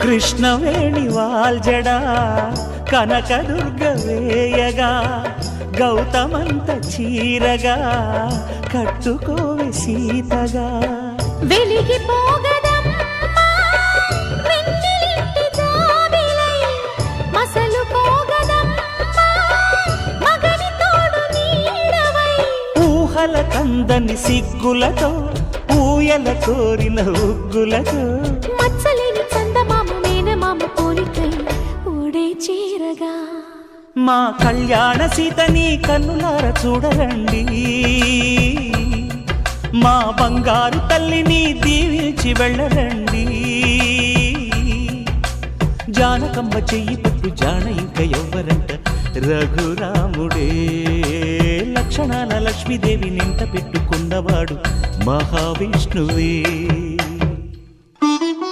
కృష్ణవేణి వాల్జడా కనకదుర్గ వేయగా గౌతమంత చీరగా కట్టుకోవే సీతగా వెలిగిపోగదమ్మా వెన్నెలింటి జాబిలై మసలుకోగదమ్మా మగని తోడు నీడవై ఊహల కందని సిగ్గులతో ఊయల కోరిన ఉగ్గులతో మచ్చలేని చందమామ మేనమామ పోలికై ఊడే చీరగా మా కళ్యాణ సీతని కన్నులార చూడరండి మా బంగారు తల్లిని దీవించి వెళ్ళరండి జానకమ్మ చెయ్యి పట్టు జాన ఇంక ఎవ్వరంట రఘురాముడే లక్షణాల లక్ష్మీదేవి నింట పెట్టుకున్నవాడు మహావిష్ణువే